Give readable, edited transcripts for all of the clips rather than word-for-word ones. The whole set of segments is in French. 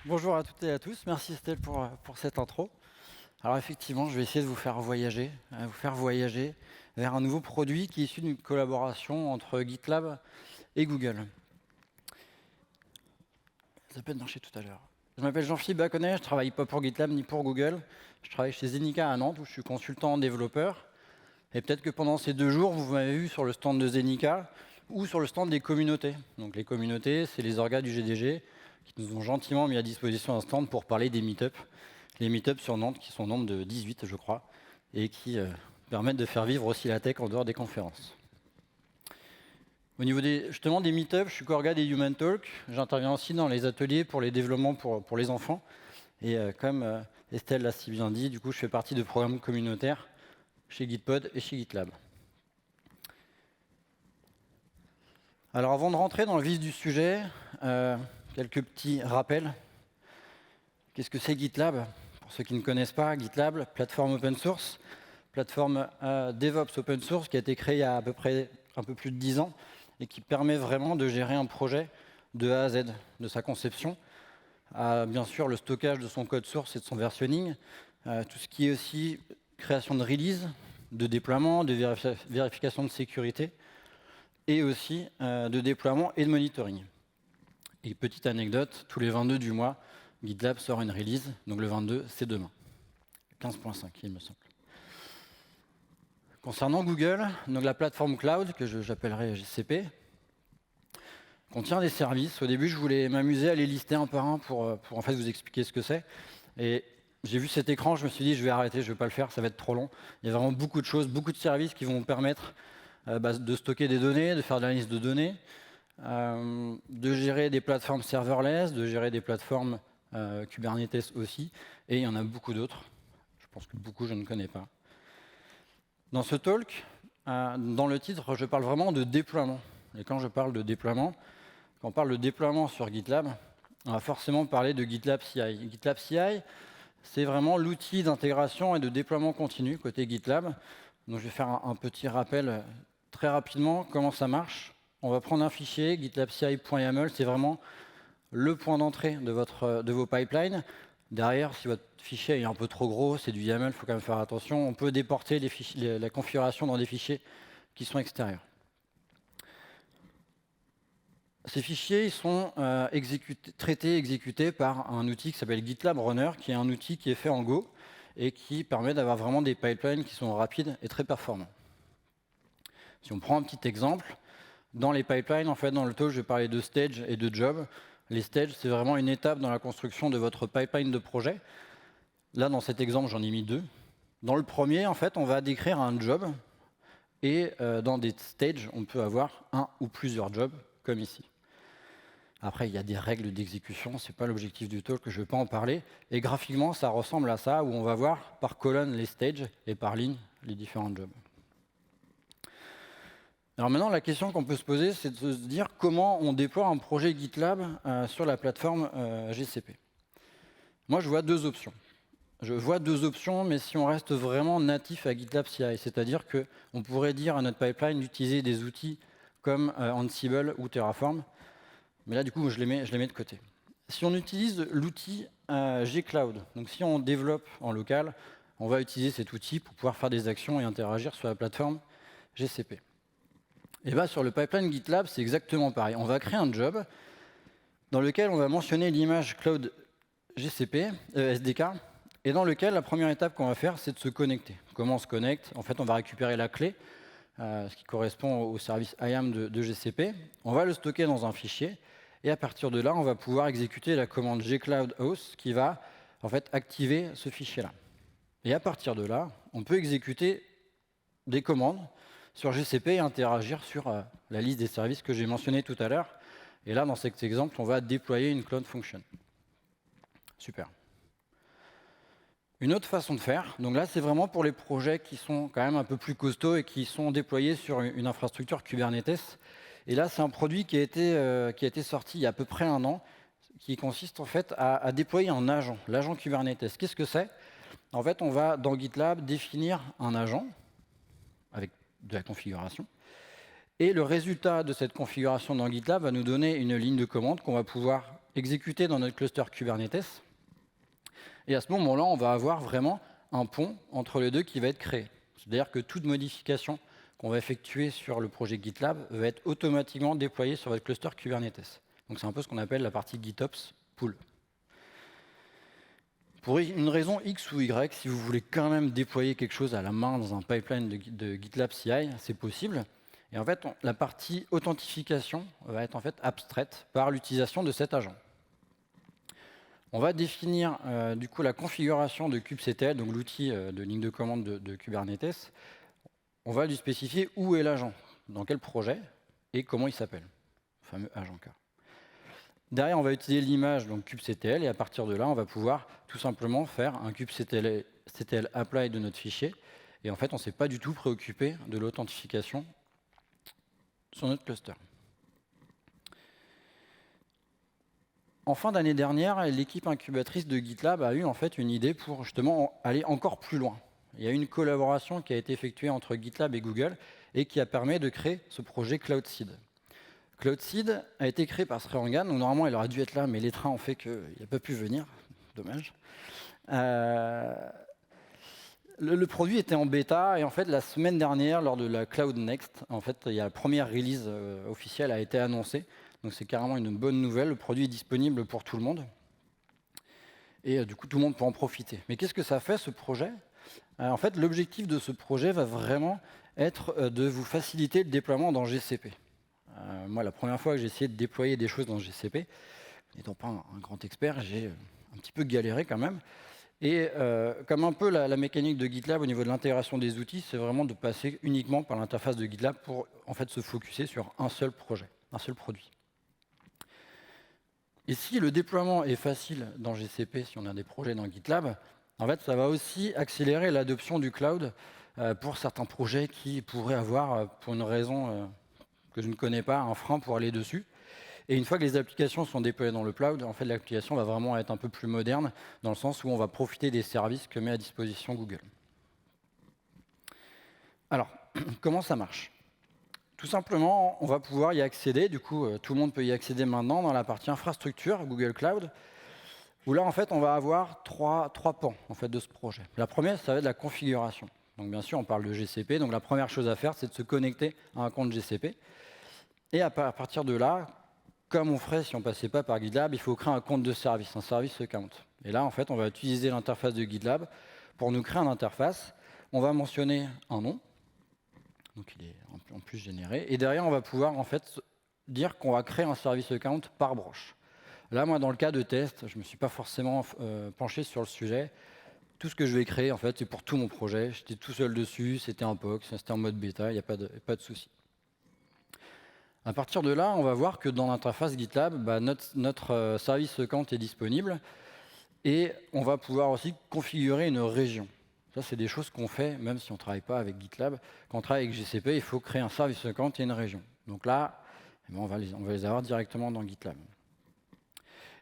Bonjour à toutes et à tous, merci Estelle pour cette intro. Alors effectivement, je vais essayer de vous faire voyager vers un nouveau produit qui est issu d'une collaboration entre GitLab et Google. Ça peut marcher tout à l'heure. Je m'appelle Jean-Philippe Baconnet, je ne travaille pas pour GitLab ni pour Google. Je travaille chez Zenica à Nantes où je suis consultant développeur. Et peut-être que pendant ces 2 jours, vous m'avez vu sur le stand de Zenica ou sur le stand des communautés. Donc les communautés, c'est les orgas du GDG qui nous ont gentiment mis à disposition un stand pour parler des meet-up. Les meet-up sur Nantes qui sont au nombre de 18, je crois, et qui permettent de faire vivre aussi la tech en dehors des conférences. Au niveau justement des meet-up, je suis co-orga des Human Talk. J'interviens aussi dans les ateliers pour les développements pour les enfants. Et comme Estelle l'a si bien dit, du coup, je fais partie de programmes communautaires chez Gitpod et chez GitLab. Alors avant de rentrer dans le vif du sujet, quelques petits rappels. Qu'est-ce que c'est GitLab? Pour ceux qui ne connaissent pas, GitLab, plateforme open source, plateforme DevOps open source qui a été créée il y a à peu près un peu plus de 10 ans et qui permet vraiment de gérer un projet de A à Z, de sa conception, à bien sûr le stockage de son code source et de son versionning, tout ce qui est aussi création de release, de déploiement, de vérification de sécurité, et aussi de déploiement et de monitoring. Et petite anecdote, tous les 22 du mois, GitLab sort une release, donc le 22, c'est demain. 15.5, il me semble. Concernant Google, donc la plateforme cloud, que j'appellerai GCP, contient des services. Au début, je voulais m'amuser à les lister un par un pour en fait vous expliquer ce que c'est. Et j'ai vu cet écran, je me suis dit, je vais arrêter, je ne vais pas le faire, ça va être trop long. Il y a vraiment beaucoup de choses, beaucoup de services qui vont vous permettre de stocker des données, de faire de l'analyse de données, de gérer des plateformes serverless, de gérer des plateformes Kubernetes aussi. Et il y en a beaucoup d'autres. Je pense que beaucoup, je ne connais pas. Dans ce talk, dans le titre, je parle vraiment de déploiement. Et quand je parle de déploiement, quand on parle de déploiement sur GitLab, on va forcément parler de GitLab CI. GitLab CI, c'est vraiment l'outil d'intégration et de déploiement continu côté GitLab. Donc je vais faire un petit rappel très rapidement comment ça marche. On va prendre un fichier, gitlabci.yaml, c'est vraiment le point d'entrée de vos pipelines. Derrière, si votre fichier est un peu trop gros, c'est du YAML, il faut quand même faire attention. On peut déporter la configuration dans des fichiers qui sont extérieurs. Ces fichiers ils sont traités, exécutés par un outil qui s'appelle GitLab Runner, qui est un outil qui est fait en Go et qui permet d'avoir vraiment des pipelines qui sont rapides et très performants. Si on prend un petit exemple, dans les pipelines, en fait, dans le talk, je vais parler de stage et de job. Les stages, c'est vraiment une étape dans la construction de votre pipeline de projet. Là, dans cet exemple, j'en ai mis 2. Dans le premier, en fait, on va décrire un job. Et dans des stages, on peut avoir un ou plusieurs jobs, comme ici. Après, il y a des règles d'exécution. Ce n'est pas l'objectif du talk, je ne vais pas en parler. Et graphiquement, ça ressemble à ça, où on va voir par colonne les stages et par ligne les différents jobs. Alors maintenant, la question qu'on peut se poser, c'est de se dire comment on déploie un projet GitLab sur la plateforme GCP. Moi, je vois 2 options. Je vois 2 options, mais si on reste vraiment natif à GitLab CI, c'est-à-dire qu'on pourrait dire à notre pipeline d'utiliser des outils comme Ansible ou Terraform, mais là, du coup, je les mets de côté. Si on utilise l'outil gcloud, donc si on développe en local, on va utiliser cet outil pour pouvoir faire des actions et interagir sur la plateforme GCP. Et bien, sur le pipeline GitLab, c'est exactement pareil. On va créer un job dans lequel on va mentionner l'image cloud GCP, SDK, et dans lequel la première étape qu'on va faire, c'est de se connecter. Comment on se connecte? En fait, on va récupérer la clé, ce qui correspond au service IAM de GCP. On va le stocker dans un fichier, et à partir de là, on va pouvoir exécuter la commande gcloud-host qui va en fait activer ce fichier-là. Et à partir de là, on peut exécuter des commandes sur GCP et interagir sur la liste des services que j'ai mentionné tout à l'heure. Et là, dans cet exemple, on va déployer une cloud function. Super. Une autre façon de faire, donc là, c'est vraiment pour les projets qui sont quand même un peu plus costauds et qui sont déployés sur une infrastructure Kubernetes. Et là, c'est un produit qui a été sorti il y a à peu près 1 an, qui consiste en fait à déployer un agent, l'agent Kubernetes. Qu'est-ce que c'est? En fait, on va, dans GitLab, définir un agent avec de la configuration. Et le résultat de cette configuration dans GitLab va nous donner une ligne de commande qu'on va pouvoir exécuter dans notre cluster Kubernetes. Et à ce moment-là, on va avoir vraiment un pont entre les deux qui va être créé. C'est-à-dire que toute modification qu'on va effectuer sur le projet GitLab va être automatiquement déployée sur votre cluster Kubernetes. Donc c'est un peu ce qu'on appelle la partie GitOps pool. Pour une raison X ou Y, si vous voulez quand même déployer quelque chose à la main dans un pipeline de GitLab CI, c'est possible. Et en fait, la partie authentification va être en fait abstraite par l'utilisation de cet agent. On va définir du coup la configuration de kubectl, donc l'outil de ligne de commande de Kubernetes. On va lui spécifier où est l'agent, dans quel projet et comment il s'appelle, le fameux agent K. Derrière, on va utiliser l'image, donc kubectl, et à partir de là, on va pouvoir tout simplement faire un kubectl apply de notre fichier. Et en fait, on ne s'est pas du tout préoccupé de l'authentification sur notre cluster. En fin d'année dernière, l'équipe incubatrice de GitLab a eu en fait une idée pour justement aller encore plus loin. Il y a eu une collaboration qui a été effectuée entre GitLab et Google et qui a permis de créer ce projet CloudSeed. CloudSeed a été créé par Sreerangan, donc normalement il aurait dû être là, mais les trains ont fait qu'il n'a pas pu venir, dommage. Le produit était en bêta et en fait la semaine dernière, lors de la Cloud Next, en fait il y a la première release officielle a été annoncée. Donc c'est carrément une bonne nouvelle, le produit est disponible pour tout le monde. Et du coup tout le monde peut en profiter. Mais qu'est-ce que ça fait ce projet? En fait l'objectif de ce projet va vraiment être de vous faciliter le déploiement dans GCP. Moi la première fois que j'ai essayé de déployer des choses dans GCP, n'étant pas un grand expert, j'ai un petit peu galéré quand même. Et comme un peu la mécanique de GitLab au niveau de l'intégration des outils, c'est vraiment de passer uniquement par l'interface de GitLab pour en fait se focuser sur un seul projet, un seul produit. Et si le déploiement est facile dans GCP, si on a des projets dans GitLab, en fait, ça va aussi accélérer l'adoption du cloud pour certains projets qui pourraient avoir, pour une raison que je ne connais pas, un frein pour aller dessus. Et une fois que les applications sont déployées dans le cloud, en fait, l'application va vraiment être un peu plus moderne, dans le sens où on va profiter des services que met à disposition Google. Alors, comment ça marche? Tout simplement, on va pouvoir y accéder. Du coup, tout le monde peut y accéder maintenant dans la partie infrastructure, Google Cloud, où là, en fait, on va avoir trois pans en fait, de ce projet. La première, ça va être la configuration. Donc, bien sûr, on parle de GCP. Donc, la première chose à faire, c'est de se connecter à un compte GCP. Et à partir de là, comme on ferait si on ne passait pas par GitLab, il faut créer un compte de service, un service account. Et là, en fait, on va utiliser l'interface de GitLab pour nous créer une interface. On va mentionner un nom. Donc il est en plus généré. Et derrière, on va pouvoir en fait dire qu'on va créer un service account par branche. Là, moi, dans le cas de test, je ne me suis pas forcément penché sur le sujet. Tout ce que je vais créer, en fait, c'est pour tout mon projet. J'étais tout seul dessus, c'était un POC, c'était en mode bêta, il n'y a pas de souci. À partir de là, on va voir que dans l'interface GitLab, notre service account est disponible et on va pouvoir aussi configurer une région. Ça, c'est des choses qu'on fait, même si on ne travaille pas avec GitLab. Quand on travaille avec GCP, il faut créer un service account et une région. Donc là, on va les avoir directement dans GitLab.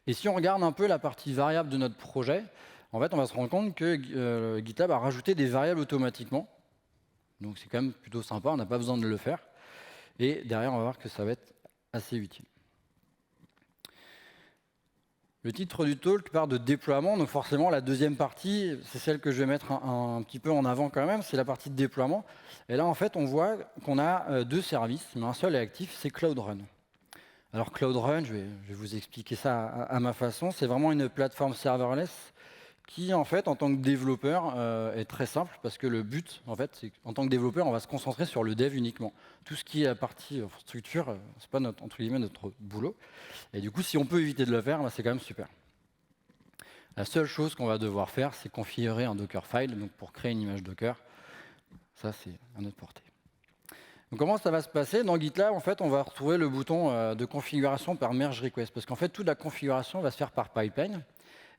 Et si on regarde un peu la partie variable de notre projet, en fait, on va se rendre compte que GitLab a rajouté des variables automatiquement. Donc c'est quand même plutôt sympa, on n'a pas besoin de le faire. Et derrière, on va voir que ça va être assez utile. Le titre du talk part de déploiement, donc forcément la deuxième partie, c'est celle que je vais mettre un petit peu en avant quand même, c'est la partie de déploiement. Et là en fait on voit qu'on a deux services, mais un seul est actif, c'est Cloud Run. Alors Cloud Run, je vais vous expliquer ça à ma façon, c'est vraiment une plateforme serverless qui en fait en tant que développeur est très simple parce que le but en fait c'est qu'en tant que développeur on va se concentrer sur le dev uniquement. Tout ce qui est la partie infrastructure, c'est pas notre, entre guillemets notre boulot. Et du coup si on peut éviter de le faire, c'est quand même super. La seule chose qu'on va devoir faire, c'est configurer un Dockerfile donc pour créer une image Docker. Ça c'est à notre portée. Donc comment ça va se passer? Dans GitLab, en fait, on va retrouver le bouton de configuration par merge request parce qu'en fait toute la configuration va se faire par pipeline.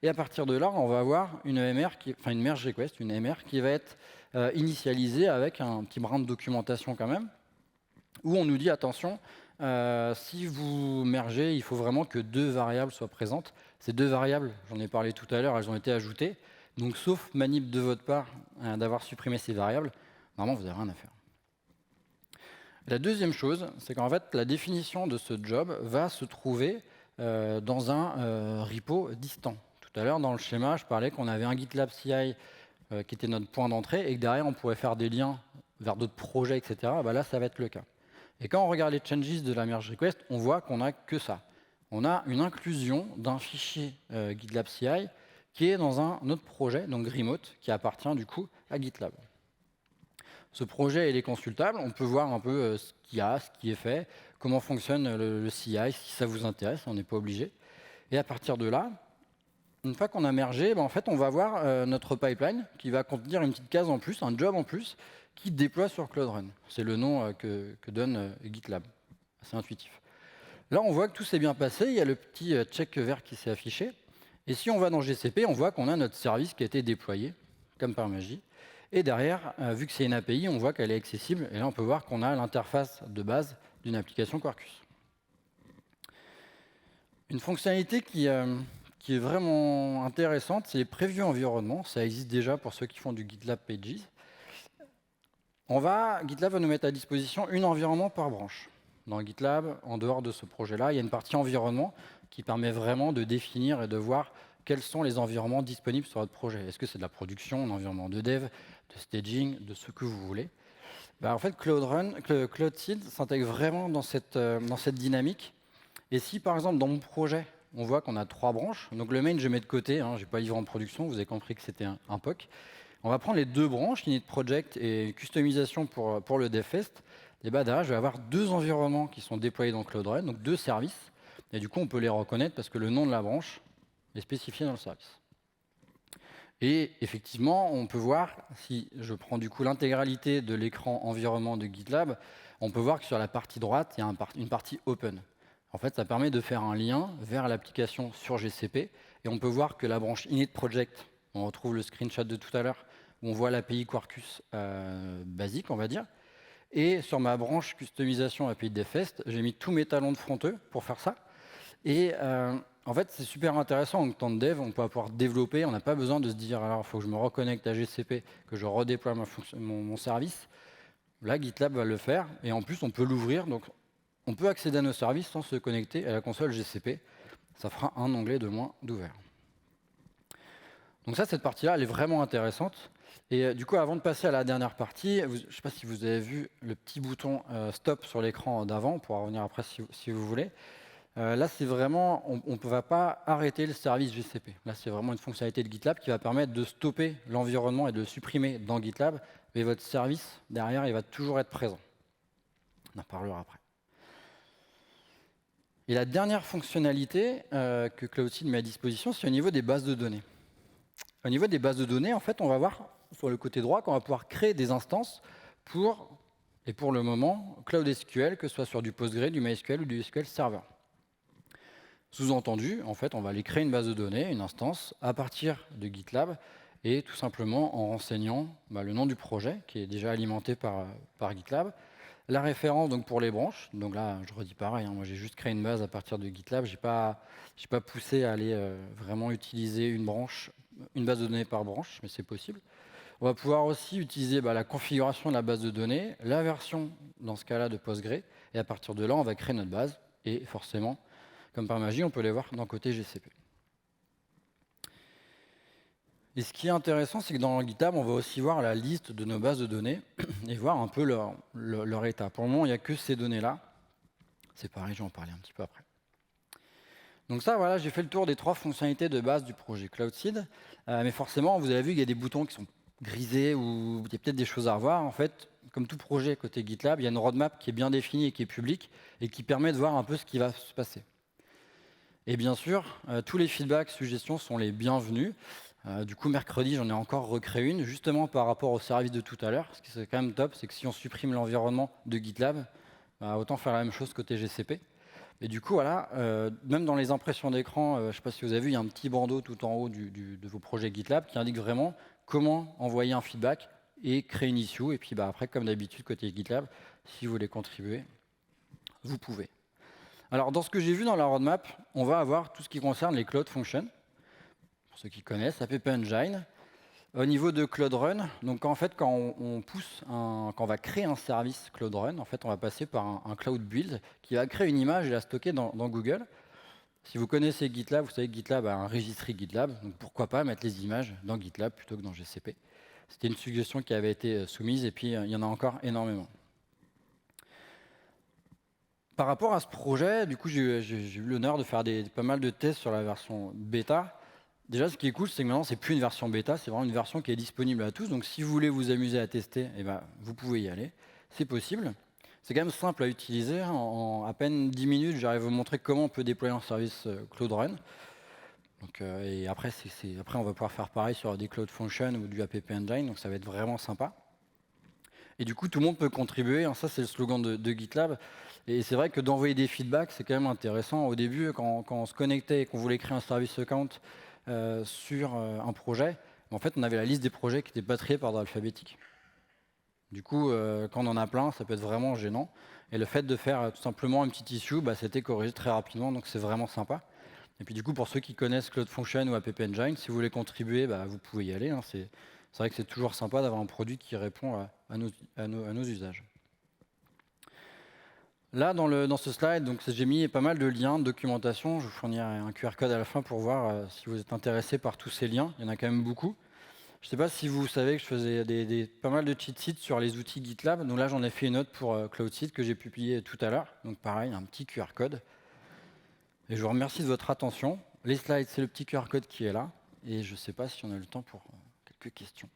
Et à partir de là, on va avoir une merge request, une MR qui va être initialisée avec un petit brin de documentation quand même, où on nous dit attention, si vous mergez, il faut vraiment que deux variables soient présentes. Ces deux variables, j'en ai parlé tout à l'heure, elles ont été ajoutées. Donc sauf manip de votre part d'avoir supprimé ces variables, normalement vous n'avez rien à faire. La deuxième chose, c'est qu'en fait la définition de ce job va se trouver dans un repo distant. Tout à l'heure, dans le schéma, je parlais qu'on avait un GitLab CI qui était notre point d'entrée et que derrière, on pourrait faire des liens vers d'autres projets, etc. Bah là, ça va être le cas. Et quand on regarde les changes de la merge request, on voit qu'on n'a que ça. On a une inclusion d'un fichier GitLab CI qui est dans un autre projet, donc Remote, qui appartient du coup à GitLab. Ce projet, il est consultable. On peut voir un peu ce qu'il y a, ce qui est fait, comment fonctionne le CI, si ça vous intéresse, on n'est pas obligé. Et à partir de là, une fois qu'on a mergé, en fait, on va voir notre pipeline qui va contenir une petite case en plus, un job en plus, qui déploie sur Cloud Run. C'est le nom que donne GitLab. C'est intuitif. Là, on voit que tout s'est bien passé. Il y a le petit check vert qui s'est affiché. Et si on va dans GCP, on voit qu'on a notre service qui a été déployé, comme par magie. Et derrière, vu que c'est une API, on voit qu'elle est accessible. Et là, on peut voir qu'on a l'interface de base d'une application Quarkus. Une fonctionnalité qui est vraiment intéressante, c'est les previews environnement. Ça existe déjà pour ceux qui font du GitLab Pages. GitLab va nous mettre à disposition un environnement par branche. Dans GitLab, en dehors de ce projet-là, il y a une partie environnement qui permet vraiment de définir et de voir quels sont les environnements disponibles sur votre projet. Est-ce que c'est de la production, un environnement de dev, de staging, de ce que vous voulez. En fait, Cloud Seed s'intègre vraiment dans cette dynamique. Et si, par exemple, dans mon projet, on voit qu'on a 3 branches, donc le main, je mets de côté, je n'ai pas livré en production, vous avez compris que c'était un POC. On va prendre les 2 branches, Init Project et customisation pour le DevFest. Et derrière, je vais avoir 2 environnements qui sont déployés dans Cloud Run, donc 2 services. Et du coup, on peut les reconnaître parce que le nom de la branche est spécifié dans le service. Et effectivement, on peut voir, si je prends du coup l'intégralité de l'écran environnement de GitLab, on peut voir que sur la partie droite, il y a une partie Open. En fait, ça permet de faire un lien vers l'application sur GCP. Et on peut voir que la branche Init Project, on retrouve le screenshot de tout à l'heure, où on voit l'API Quarkus basique, on va dire. Et sur ma branche customisation API DevFest, j'ai mis tous mes talons de fronteux pour faire ça. Et en fait, c'est super intéressant en temps de dev, on peut pouvoir développer, on n'a pas besoin de se dire alors il faut que je me reconnecte à GCP, que je redéploie mon service. Là, GitLab va le faire et en plus, on peut l'ouvrir. Donc, on peut accéder à nos services sans se connecter à la console GCP. Ça fera un onglet de moins d'ouvert. Donc ça, cette partie-là, elle est vraiment intéressante. Et du coup, avant de passer à la dernière partie, je ne sais pas si vous avez vu le petit bouton Stop sur l'écran d'avant, on pourra revenir après si vous voulez. Là, c'est vraiment, on ne va pas arrêter le service GCP. Là, c'est vraiment une fonctionnalité de GitLab qui va permettre de stopper l'environnement et de le supprimer dans GitLab. Mais votre service, derrière, il va toujours être présent. On en parlera après. Et la dernière fonctionnalité que Cloud Seed met à disposition, c'est au niveau des bases de données. Au niveau des bases de données, en fait, on va voir sur le côté droit qu'on va pouvoir créer des instances pour le moment, Cloud SQL, que ce soit sur du Postgre, du MySQL ou du SQL Server. Sous-entendu, en fait, on va aller créer une base de données, une instance, à partir de GitLab, et tout simplement en renseignant le nom du projet, qui est déjà alimenté par GitLab, la référence donc pour les branches. Donc là, je redis pareil, moi j'ai juste créé une base à partir de GitLab, j'ai pas poussé à aller vraiment utiliser une base de données par branche, mais c'est possible. On va pouvoir aussi utiliser la configuration de la base de données, la version, dans ce cas-là, de Postgre, et à partir de là, on va créer notre base, et forcément, comme par magie, on peut les voir dans le côté GCP. Et ce qui est intéressant, c'est que dans GitHub, on va aussi voir la liste de nos bases de données et voir un peu leur état. Pour le moment, il n'y a que ces données-là. C'est pareil, je vais en parler un petit peu après. Donc ça, voilà, j'ai fait le tour des 3 fonctionnalités de base du projet Cloud Seed. Mais forcément, vous avez vu qu'il y a des boutons qui sont grisés ou il y a peut-être des choses à revoir. En fait, comme tout projet côté GitLab, il y a une roadmap qui est bien définie et qui est publique et qui permet de voir un peu ce qui va se passer. Et bien sûr, tous les feedbacks, suggestions sont les bienvenus. Du coup, mercredi, j'en ai encore recréé une, justement par rapport au service de tout à l'heure. Ce qui est quand même top, c'est que si on supprime l'environnement de GitLab, autant faire la même chose côté GCP. Et du coup, voilà, même dans les impressions d'écran, je ne sais pas si vous avez vu, il y a un petit bandeau tout en haut de vos projets GitLab qui indique vraiment comment envoyer un feedback et créer une issue. Et puis après, comme d'habitude, côté GitLab, si vous voulez contribuer, vous pouvez. Alors, dans ce que j'ai vu dans la roadmap, on va avoir tout ce qui concerne les Cloud Functions. Pour ceux qui connaissent, App Engine. Au niveau de Cloud Run, donc en fait, quand on va créer un service Cloud Run, en fait, on va passer par un Cloud Build qui va créer une image et la stocker dans Google. Si vous connaissez GitLab, vous savez que GitLab a un registry GitLab, donc pourquoi pas mettre les images dans GitLab plutôt que dans GCP. C'était une suggestion qui avait été soumise, et puis il y en a encore énormément. Par rapport à ce projet, du coup, j'ai eu l'honneur de faire pas mal de tests sur la version bêta. Déjà, ce qui est cool, c'est que maintenant, c'est plus une version bêta, c'est vraiment une version qui est disponible à tous. Donc, si vous voulez vous amuser à tester, eh ben, vous pouvez y aller. C'est possible. C'est quand même simple à utiliser. En à peine 10 minutes, j'arrive à vous montrer comment on peut déployer un service Cloud Run. Donc, et après, après, on va pouvoir faire pareil sur des Cloud Functions ou du App Engine. Donc, ça va être vraiment sympa. Et du coup, tout le monde peut contribuer, hein. Ça, c'est le slogan de GitLab. Et c'est vrai que d'envoyer des feedbacks, c'est quand même intéressant. Au début, quand on se connectait et qu'on voulait créer un service account sur un projet, en fait, on avait la liste des projets qui n'étaient pas triés par ordre alphabétique. Du coup, quand on en a plein, ça peut être vraiment gênant. Et le fait de faire tout simplement un petit issue, bah, c'était corrigé très rapidement, donc c'est vraiment sympa. Et puis du coup, pour ceux qui connaissent Cloud Function ou App Engine, si vous voulez contribuer, bah, vous pouvez y aller, hein. C'est vrai que c'est toujours sympa d'avoir un produit qui répond à nos usages. Là, dans ce slide, j'ai mis pas mal de liens de documentation. Je vous fournirai un QR code à la fin pour voir si vous êtes intéressé par tous ces liens. Il y en a quand même beaucoup. Je ne sais pas si vous savez que je faisais pas mal de cheat sheets sur les outils GitLab. Donc là, j'en ai fait une autre pour CloudSeed que j'ai publié tout à l'heure. Donc pareil, un petit QR code. Et je vous remercie de votre attention. Les slides, c'est le petit QR code qui est là. Et je ne sais pas si on a le temps pour quelques questions.